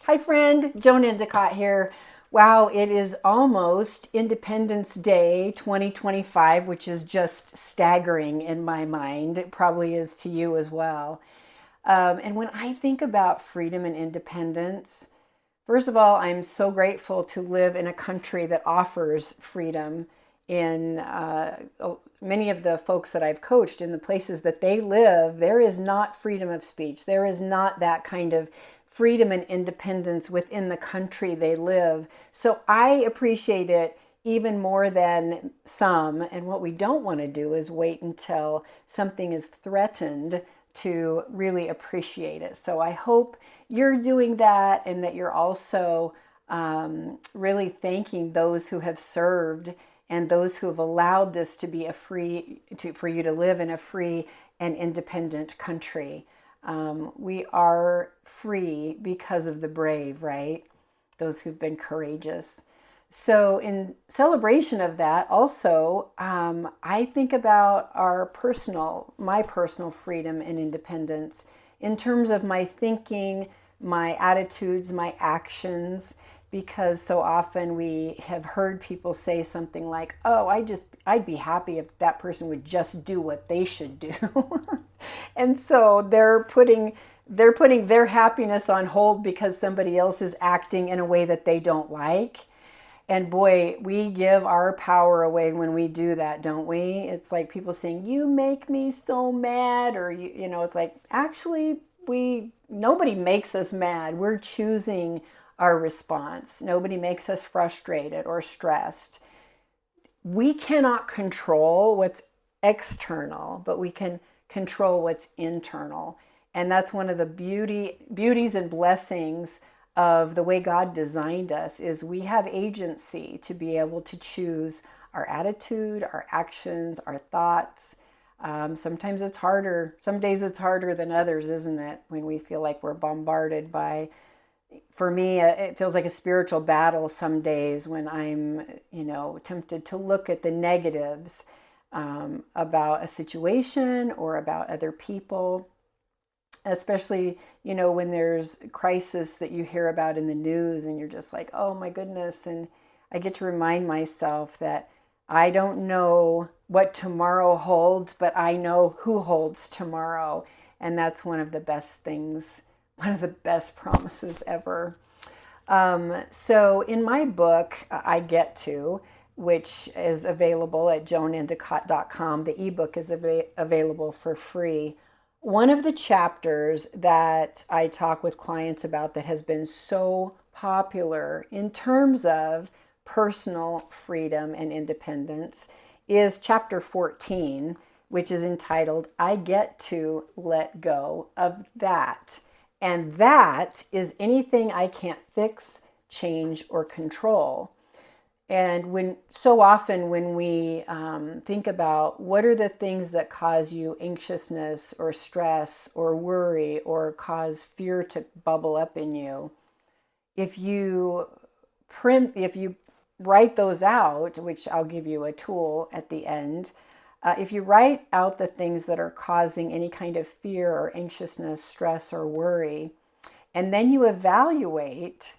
Hi, friend. Joan Endicott here. Wow, it is almost Independence Day 2025, which is just staggering in my mind. It probably is to you as well. And when I think about freedom and independence, first of all, I'm so grateful to live in a country that offers freedom. In many of the folks that I've coached, in the places that they live, there is not freedom of speech. There is not that kind of freedom and independence within the country they live. So I appreciate it even more than some. And what we don't want to do is wait until something is threatened to really appreciate it. So I hope you're doing that, and that you're also really thanking those who have served and those who have allowed this to be for you to live in a free and independent country. We are free because of the brave, right? Those who've been courageous. So, in celebration of that, also, I think about my personal freedom and independence in terms of my thinking, my attitudes, my actions, because so often we have heard people say something like, "Oh, I'd be happy if that person would just do what they should do." And so they're putting their happiness on hold because somebody else is acting in a way that they don't like. And boy, we give our power away when we do that, don't we? It's like people saying, "You make me so mad," or it's like, actually, we nobody makes us mad. We're choosing our response. Nobody makes us frustrated or stressed. We cannot control what's external, but we can control what's internal. And that's one of the beauties and blessings of the way God designed us, is we have agency to be able to choose our attitude, our actions, our thoughts. Sometimes it's harder. Some days it's harder than others, isn't it? When we feel like we're bombarded by, for me, it feels like a spiritual battle some days when I'm, tempted to look at the negatives about a situation or about other people, especially, when there's crisis that you hear about in the news and you're just like, oh my goodness. And I get to remind myself that I don't know what tomorrow holds, but I know who holds tomorrow. And that's one of the best things, one of the best promises ever. So in my book, I Get To, which is available at joanendicott.com, the ebook is available for free. One of the chapters that I talk with clients about that has been so popular in terms of personal freedom and independence is chapter 14, which is entitled, "I Get to Let Go of That." And that is anything I can't fix, change, or control. And so often when we think about what are the things that cause you anxiousness or stress or worry or cause fear to bubble up in you, if you write those out, which I'll give you a tool at the end, if you write out the things that are causing any kind of fear or anxiousness, stress, or worry, and then you evaluate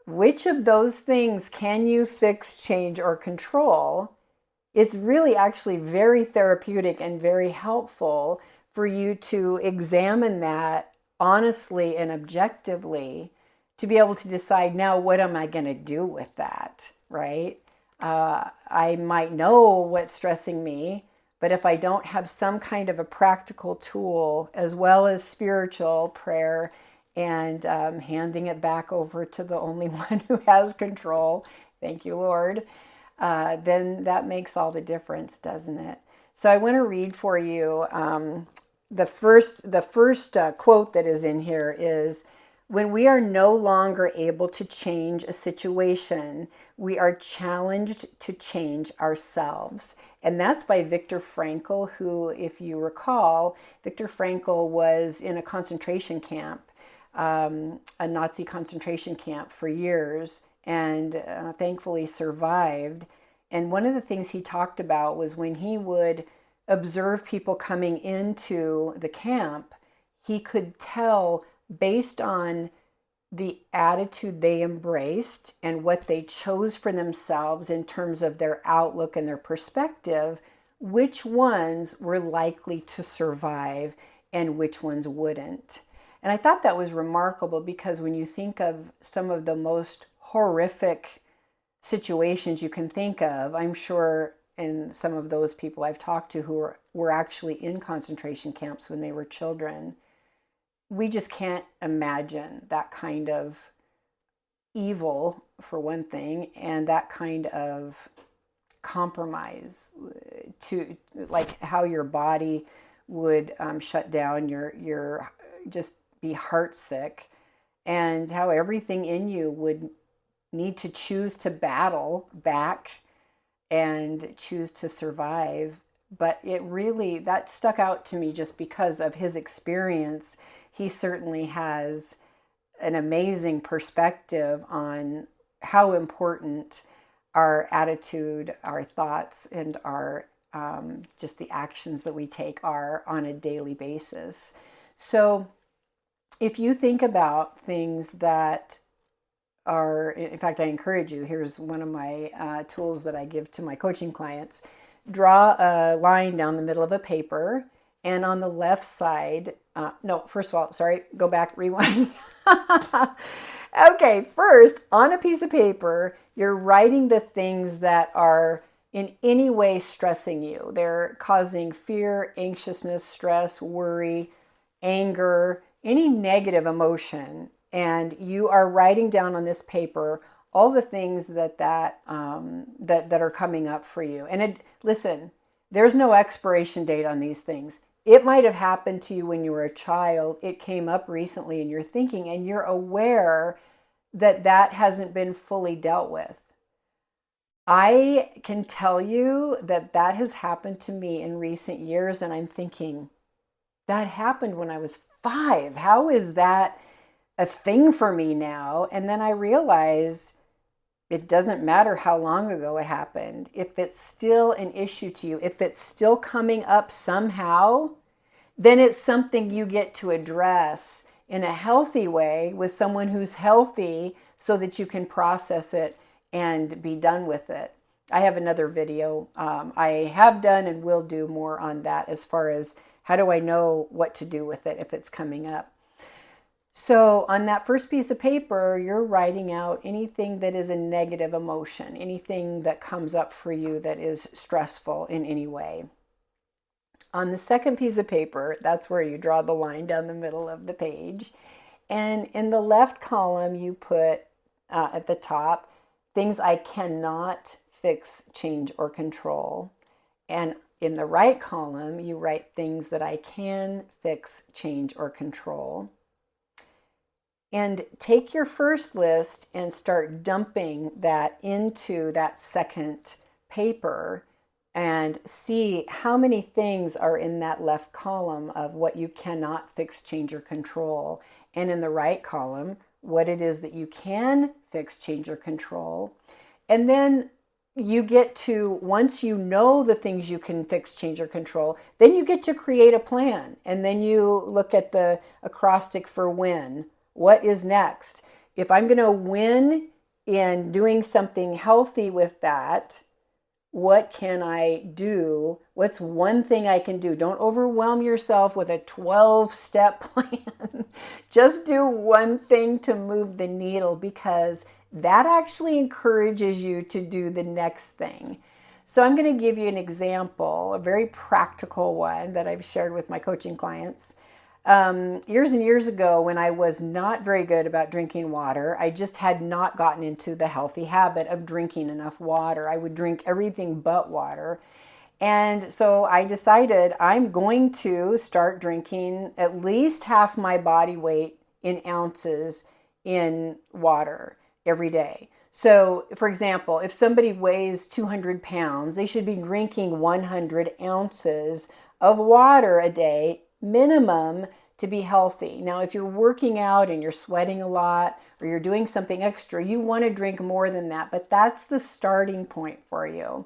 which of those things can you fix, change, or control, it's really actually very therapeutic and very helpful for you to examine that honestly and objectively, to be able to decide, now what am I going to do with that, right? I might know what's stressing me, but if I don't have some kind of a practical tool, as well as spiritual prayer and handing it back over to the only one who has control, thank you, Lord, then that makes all the difference, doesn't it? So I want to read for you the first quote that is in here is, "When we are no longer able to change a situation, we are challenged to change ourselves." And that's by Viktor Frankl, who, if you recall, Viktor Frankl was in a concentration camp, a Nazi concentration camp for years, and thankfully survived. And one of the things he talked about was when he would observe people coming into the camp, he could tell based on the attitude they embraced and what they chose for themselves in terms of their outlook and their perspective, which ones were likely to survive and which ones wouldn't. And I thought that was remarkable because when you think of some of the most horrific situations you can think of, I'm sure in some of those people I've talked to who were actually in concentration camps when they were children, we just can't imagine that kind of evil, for one thing, and that kind of compromise to like how your body would shut down, your just be heartsick, and how everything in you would need to choose to battle back and choose to survive. But it really, that stuck out to me just because of his experience. He certainly has an amazing perspective on how important our attitude, our thoughts, and our just the actions that we take are on a daily basis. So if you think about things that are, in fact, I encourage you, here's one of my tools that I give to my coaching clients. Draw a line down the middle of a paper, and on the left side, no, first of all, sorry, go back, rewind. Okay, first, on a piece of paper, you're writing the things that are in any way stressing you. They're causing fear, anxiousness, stress, worry, anger, any negative emotion. And you are writing down on this paper all the things that are coming up for you. And listen, there's no expiration date on these things. It might have happened to you when you were a child. It came up recently in your thinking, and you're aware that that hasn't been fully dealt with. I can tell you that that has happened to me in recent years, and I'm thinking, that happened when I was 5. How is that a thing for me now? And then I realize it doesn't matter how long ago it happened. If it's still an issue to you, if it's still coming up somehow, then it's something you get to address in a healthy way with someone who's healthy so that you can process it and be done with it. I have another video I have done and will do more on that as far as how do I know what to do with it if it's coming up. So on that first piece of paper, you're writing out anything that is a negative emotion, anything that comes up for you that is stressful in any way. On the second piece of paper, that's where you draw the line down the middle of the page. And in the left column, you put at the top, things I cannot fix, change, or control. And in the right column, you write things that I can fix, change, or control. And take your first list and start dumping that into that second paper and see how many things are in that left column of what you cannot fix, change, or control. And in the right column, what it is that you can fix, change, or control. And then you get to, once you know the things you can fix, change, or control, then you get to create a plan. And then you look at the acrostic for win. What is next? If I'm going to win in doing something healthy with that, what can I do? What's one thing I can do? Don't overwhelm yourself with a 12-step plan. Just do one thing to move the needle, because that actually encourages you to do the next thing. So I'm going to give you an example, a very practical one that I've shared with my coaching clients. Years and years ago, when I was not very good about drinking water, I just had not gotten into the healthy habit of drinking enough water. I would drink everything but water. And so I decided I'm going to start drinking at least half my body weight in ounces in water every day. So, for example, if somebody weighs 200 pounds, they should be drinking 100 ounces of water a day minimum to be healthy. Now, if you're working out and you're sweating a lot or you're doing something extra, you want to drink more than that, but that's the starting point for you.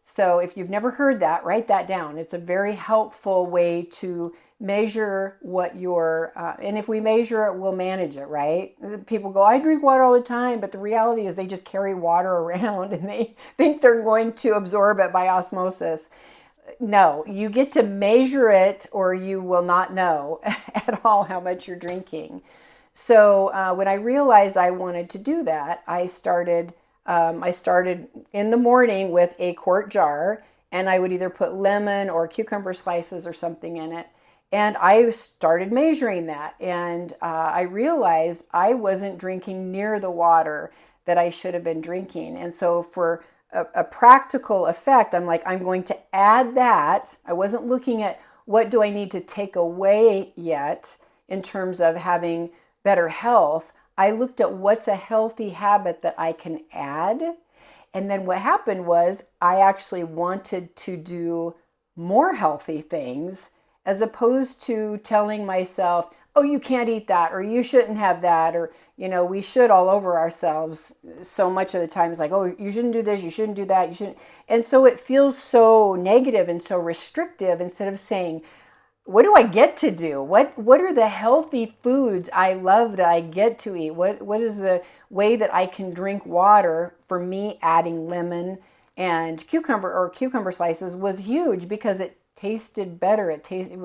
So if you've never heard that, write that down. It's a very helpful way to measure what your, and if we measure it, we'll manage it, right? People go, I drink water all the time, but the reality is they just carry water around and they think they're going to absorb it by osmosis. No, you get to measure it or you will not know at all how much you're drinking. So when I realized I wanted to do that, I started in the morning with a quart jar, and I would either put lemon or cucumber slices or something in it. And I started measuring that, and I realized I wasn't drinking near the water that I should have been drinking. And so for a practical effect, I'm like, I'm going to add that. I wasn't looking at what do I need to take away yet in terms of having better health. I looked at what's a healthy habit that I can add. And then what happened was I actually wanted to do more healthy things as opposed to telling myself, oh, you can't eat that, or you shouldn't have that, or, we should all over ourselves so much of the time. It's like, oh, you shouldn't do this, you shouldn't do that, you shouldn't. And so it feels so negative and so restrictive instead of saying, what do I get to do? What are the healthy foods I love that I get to eat? What is the way that I can drink water? For me, adding lemon and cucumber slices was huge because it tasted better. It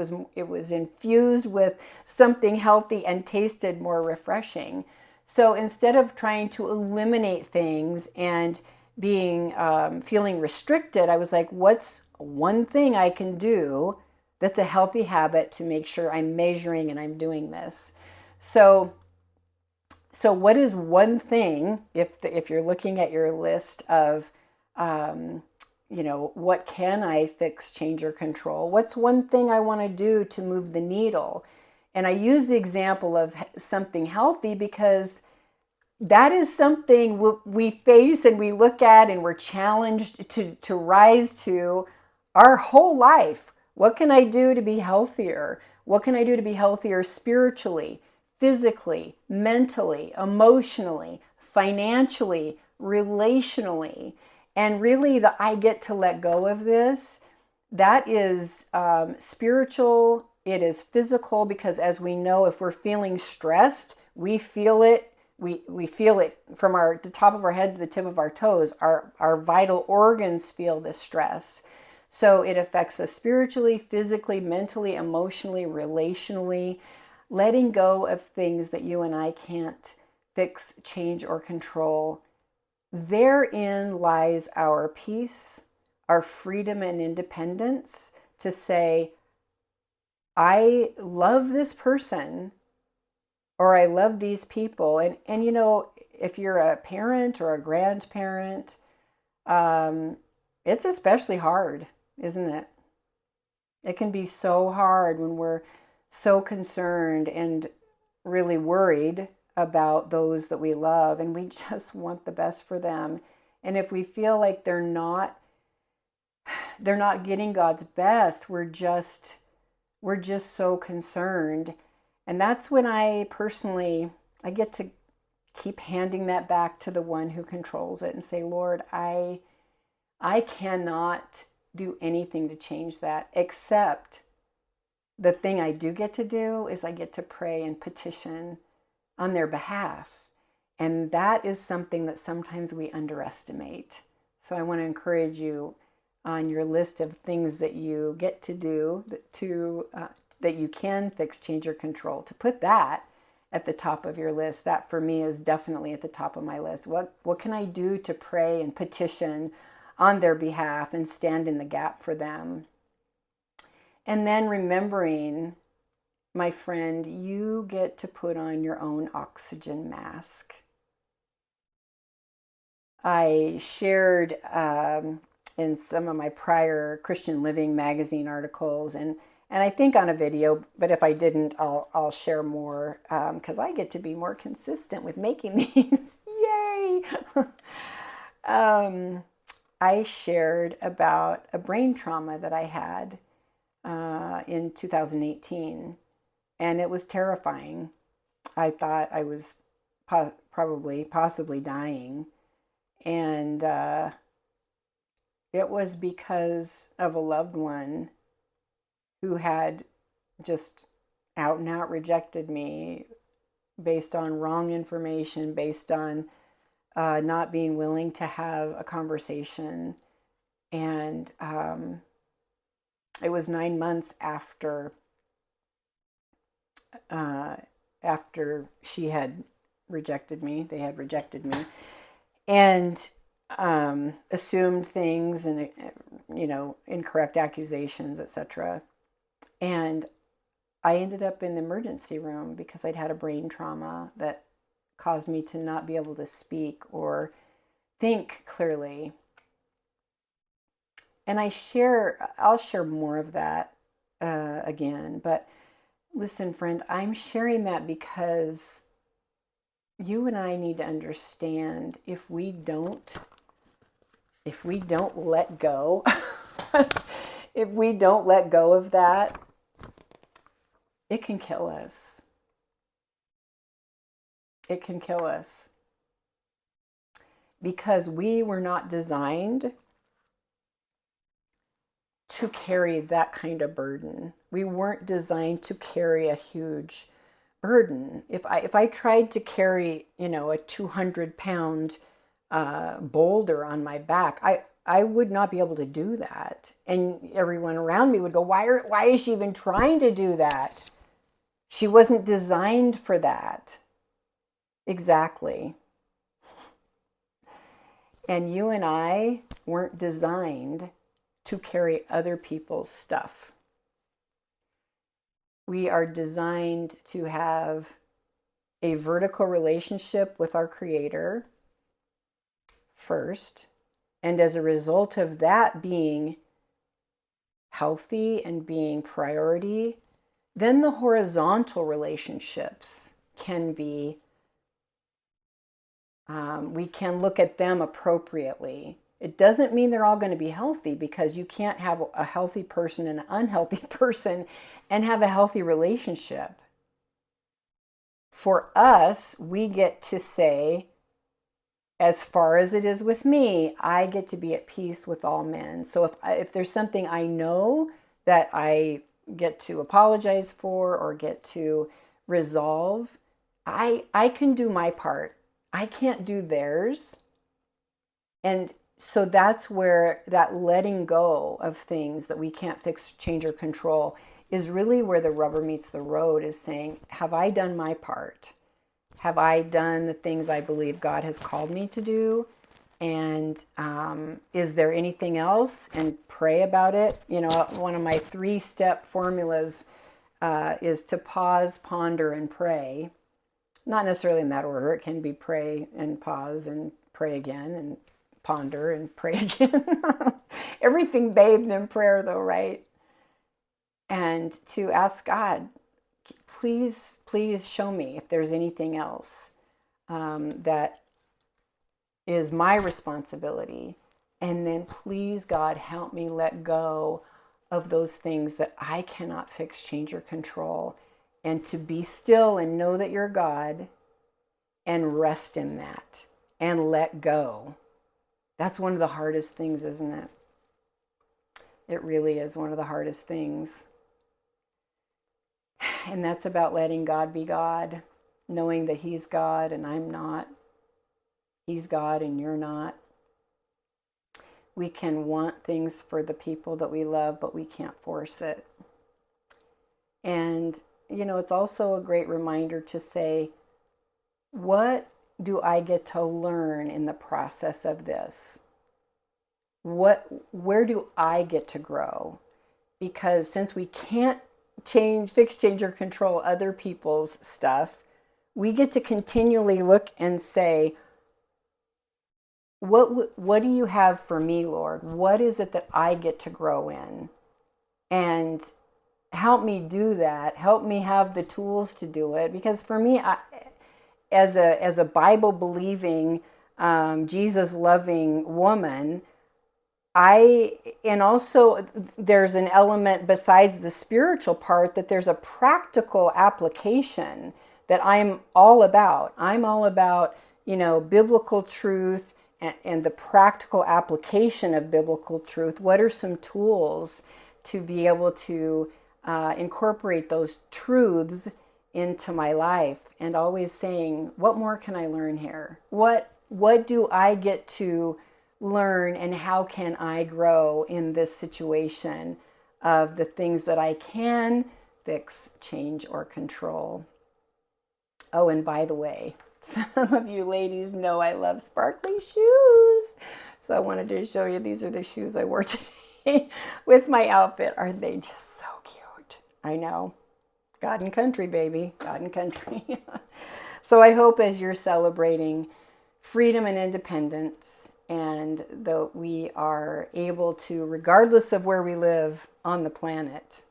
was infused with something healthy and tasted more refreshing. So instead of trying to eliminate things and being feeling restricted, I was like, what's one thing I can do that's a healthy habit to make sure I'm measuring and I'm doing this? So what is one thing, if you're looking at your list of, what can I fix, change, or control? What's one thing I want to do to move the needle? And I use the example of something healthy because that is something we face and we look at and we're challenged to rise to our whole life. What can I do to be healthier? What can I do to be healthier spiritually, physically, mentally, emotionally, financially, relationally? And really, I get to let go of this. That is spiritual. It is physical because, as we know, if we're feeling stressed, we feel it. We feel it from the top of our head to the tip of our toes. Our vital organs feel the stress. So it affects us spiritually, physically, mentally, emotionally, relationally. Letting go of things that you and I can't fix, change, or control. Therein lies our peace, our freedom and independence to say, I love this person, or I love these people. And if you're a parent or a grandparent, it's especially hard, isn't it? It can be so hard when we're so concerned and really worried about those that we love, and we just want the best for them. And if we feel like they're not getting God's best, we're just so concerned. And that's when I get to keep handing that back to the one who controls it and say, Lord, I cannot do anything to change that, except the thing I do get to do is I get to pray and petition on their behalf. And that is something that sometimes we underestimate. So I want to encourage you on your list of things that you get to do that you can fix, change, or control, to put that at the top of your list. That for me is definitely at the top of my list. What can I do to pray and petition on their behalf and stand in the gap for them? And then remembering, my friend, you get to put on your own oxygen mask. I shared in some of my prior Christian Living magazine articles, and I think on a video, but if I didn't, I'll share more because I get to be more consistent with making these. Yay! I shared about a brain trauma that I had in 2018, and it was terrifying. I thought I was possibly dying, and it was because of a loved one who had just out and out rejected me based on wrong information, based on not being willing to have a conversation. And it was 9 months after she had rejected me. They had rejected me, and assumed things, and incorrect accusations, etc. And I ended up in the emergency room because I'd had a brain trauma that caused me to not be able to speak or think clearly. And I'll share more of that again. But listen, friend, I'm sharing that because you and I need to understand if we don't let go, if we don't let go of that, it can kill us. It can kill us because we were not designed to carry that kind of burden. We weren't designed to carry a huge burden. If I tried to carry, a 200-pound boulder on my back, I would not be able to do that. And everyone around me would go, why is she even trying to do that? She wasn't designed for that. Exactly. And you and I weren't designed to carry other people's stuff. We are designed to have a vertical relationship with our Creator first. And as a result of that being healthy and being priority, then the horizontal relationships can be, we can look at them appropriately. It doesn't mean they're all going to be healthy, because you can't have a healthy person and an unhealthy person and have a healthy relationship. For us, we get to say, as far as it is with me, I get to be at peace with all men. So if there's something I know that I get to apologize for or get to resolve, I can do my part. I can't do theirs. And so that's where that letting go of things that we can't fix, change, or control is really where the rubber meets the road, is saying, have I done my part? Have I done the things I believe God has called me to do? And is there anything else? And pray about it. One of my 3-step formulas is to pause, ponder, and pray. Not necessarily in that order. It can be pray and pause and pray again and ponder and pray again. Everything bathed in prayer, though, right? And to ask God, please show me if there's anything else that is my responsibility. And then please, God, help me let go of those things that I cannot fix, change, or control, and to be still and know that you're God and rest in that and let go. That's one of the hardest things, isn't it? It really is one of the hardest things. And that's about letting God be God, knowing that He's God and I'm not. He's God and you're not. We can want things for the people that we love, but we can't force it. And, it's also a great reminder to say, what do I get to learn in the process of this? Where do I get to grow? Because since we can't fix, change, or control other people's stuff, we get to continually look and say, what do you have for me, Lord? What is it that I get to grow in? And help me do that. Help me have the tools to do it. Because for me, as a Bible-believing, Jesus-loving woman, and also there's an element besides the spiritual part, that there's a practical application that I'm all about. I'm all about, biblical truth and the practical application of biblical truth. What are some tools to be able to incorporate those truths into my life, and always saying, what more can I learn here? What do I get to learn, and how can I grow in this situation of the things that I can fix, change, or control? Oh, and by the way, some of you ladies know I love sparkly shoes. So I wanted to show you, these are the shoes I wore today with my outfit. Aren't they just so cute? I know. God and country, baby. God and country. So I hope as you're celebrating freedom and independence, and that we are able to, regardless of where we live on the planet,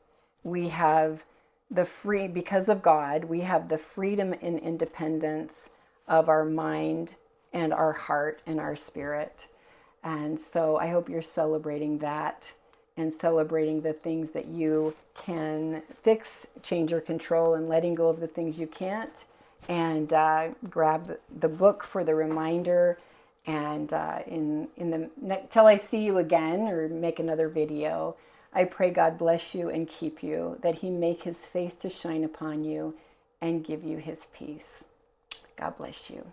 we have the free, because of God, we have the freedom and independence of our mind and our heart and our spirit. And so I hope you're celebrating that, and celebrating the things that you can fix, change, or control, and letting go of the things you can't. And grab the book for the reminder. And till I see you again or make another video, I pray God bless you and keep you, that He make His face to shine upon you and give you His peace. God bless you.